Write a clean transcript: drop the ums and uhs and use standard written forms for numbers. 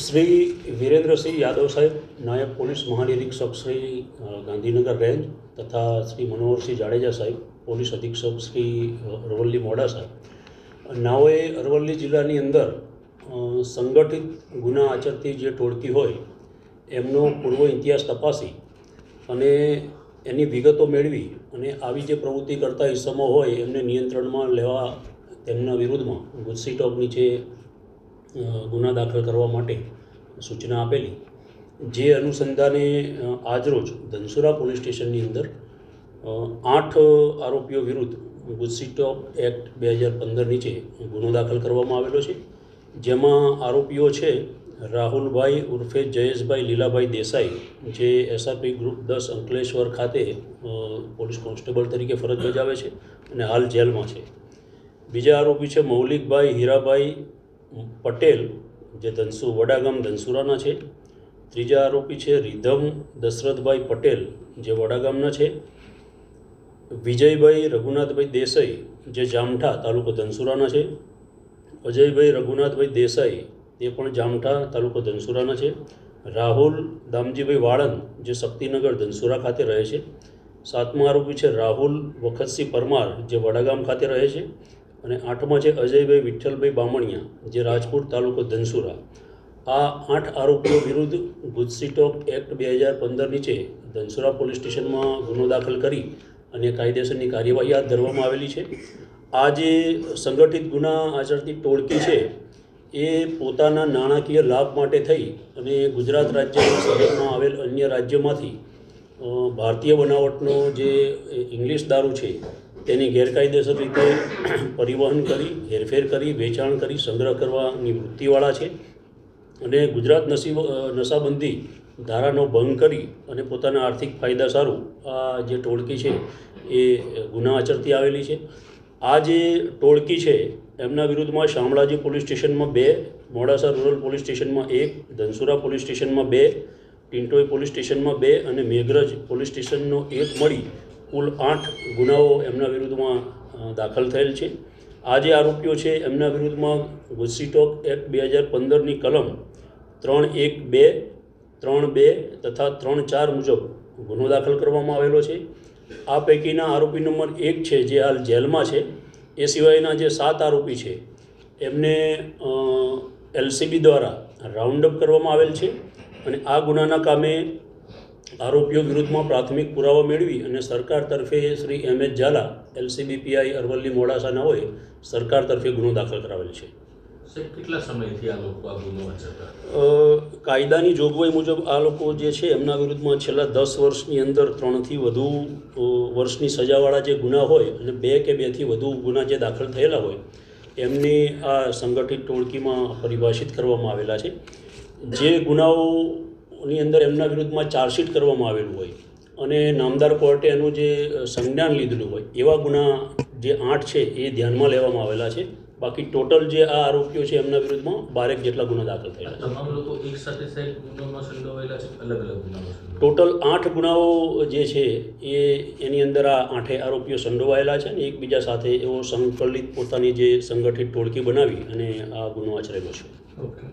શ્રી વિરેન્દ્રસિંહ યાદવ સાહેબ, નાયબ police મહાનિરીક્ષક Shri Gandhinagar range તથા શ્રી મનોહરસિંહ જાડેજા સાહેબ, પોલીસ અધિક્ષક શ્રી અરવલ્લી મોડાસા, નાઓએ અરવલ્લી જિલ્લાની અંદર સંગઠિત ગુના આચરતી જે ટોળકી હોય એમનો પૂર્વ ઇતિહાસ તપાસી અને એની વિગતો મેળવી અને આવી જે પ્રવૃત્તિ કરતા ઇસમો હોય એમને નિયંત્રણમાં લેવા તેમના વિરુદ્ધમાં ગુજસી નીચે ગુના દાખલ કરવા માટે સૂચના આપેલી, જે અનુસંધાને આજરોજ ધનસુરા પોલીસ સ્ટેશનની અંદર 8 આરોપીઓ વિરુદ્ધ ગુજસી એક્ટ 2015 નીચે ગુનો દાખલ કરવામાં આવેલો છે. જેમાં આરોપીઓ છે રાહુલભાઈ ઉર્ફે જયેશભાઈ લીલાભાઈ દેસાઈ, જે SRP ગ્રુપ 10 અંકલેશ્વર ખાતે પોલીસ કોન્સ્ટેબલ તરીકે ફરજ બજાવે છે અને હાલ જેલમાં છે. બીજા આરોપી છે મૌલિકભાઈ હીરાભાઈ પટેલ, જે વડાગામ ધનસુરાના છે. ત્રીજા આરોપી છે રીધમ દશરથભાઈ પટેલ, જે વડાગામના છે. વિજયભાઈ રઘુનાથભાઈ દેસાઈ, જે જામઠા તાલુકો ધનસુરાના છે. અજયભાઈ રઘુનાથભાઈ દેસાઈ, તે પણ જામઠા તાલુકો ધનસુરાના છે. રાહુલ દામજીભાઈ વાળંદ, જે શક્તિનગર ધનસુરા ખાતે રહે છે. સાતમા આરોપી છે રાહુલ વખતસિંહ પરમાર, જે વડાગામ ખાતે રહે છે. અને આઠમા છે અજયભાઈ વિઠ્ઠલભાઈ બામણિયા, જે રાજપુર તાલુકો ધનસુરા. આ 8 આરોપીઓ વિરુદ્ધ ગુજસી એક્ટ 2015 નીચે ધનસુરા પોલીસ સ્ટેશનમાં ગુનો દાખલ કરી અને કાયદેસરની કાર્યવાહી હાથ ધરવામાં આવેલી છે. આ જે સંગઠિત ગુના આચરતી ટોળકી છે એ પોતાના નાણાકીય લાભ માટે થઈ અને ગુજરાત રાજ્યની સરહદમાં આવેલ અન્ય રાજ્યોમાંથી ભારતીય બનાવટનો જે ઇંગ્લિશ દારૂ છે તેની ગેરકાયદેસર રીતે પરિવહન કરી, હેરફેર કરી, વેચાણ કરી, સંગ્રહ કરવાની વૃત્તિવાળા છે. અને ગુજરાત નશાબંધી ધારાનો ભંગ કરી અને પોતાના આર્થિક ફાયદા સારું આ જે ટોળકી છે એ ગુના આચરતી આવેલી છે. આ જે ટોળકી છે એમના વિરુદ્ધમાં શામળાજી પોલીસ સ્ટેશનમાં 2, મોડાસા રૂરલ પોલીસ સ્ટેશનમાં 1, ધનસુરા પોલીસ સ્ટેશનમાં 2, ટિન્ટોઈ પોલીસ સ્ટેશનમાં 2 અને મેઘરજ પોલીસ સ્ટેશનનો 1 મળી કુલ 8 ગુનાઓ એમના વિરુદ્ધમાં દાખલ થયેલ છે. આ જે આરોપીઓ છે એમના વિરુદ્ધમાં ગુજસી એક્ટ 2015ની કલમ 3(1)(2), 3(2) તથા 3(4) મુજબ ગુનો દાખલ કરવામાં આવેલો છે. આ પૈકીના આરોપી નંબર 1 છે જે હાલ જેલમાં છે. એ સિવાયના જે 7 આરોપી છે એમને LCB દ્વારા રાઉન્ડ અપ કરવામાં આવેલ છે. અને આ ગુનાના કામે આરોપીઓ વિરુદ્ધમાં પ્રાથમિક પુરાવા મેળવી અને સરકાર તરફે Shri MS Jhala, LCB PI Aravalli મોડાસાના હોય, સરકાર તરફે ગુનો દાખલ કરાવેલ છે. કેટલા સમયથી આ લોકો આ ગુનો આચરતા? કાયદાની જોગવાઈ મુજબ આ લોકો જે છે એમના વિરુદ્ધમાં છેલ્લા 10 વર્ષની અંદર 3થી વધુ વર્ષની સજાવાળા જે ગુના હોય અને 2 કે 2થી વધુ ગુના જે દાખલ થયેલા હોય એમની આ સંગઠિત ટોળકીમાં પરિભાષિત કરવામાં આવેલા છે. જે ગુનાઓની અંદર એમના વિરુદ્ધમાં ચાર્જશીટ કરવામાં આવેલું હોય અને નામદાર કોર્ટે એનું જે સંજ્ઞાન લીધેલું હોય એવા ગુના જે 8 છે એ ધ્યાનમાં લેવામાં આવેલા છે. બાકી ટોટલ જે આ આરોપીઓ છે એમના વિરુદ્ધમાં 12 જેટલા ગુના દાખલ થયેલા છે. તમામ લોકો એક સાથે સાહેબ ગુનામાં સંડોવાયેલા છે, અલગ અલગ ગુનામાં? ટોટલ 8 ગુનાઓ જે છે એની અંદર આ 8 આરોપીઓ સંડોવાયેલા છે અને એકબીજા સાથે એવો સંકલિત પોતાની જે સંગઠિત ટોળકી બનાવી અને આ ગુનો આચરેલો છે. ઓકે.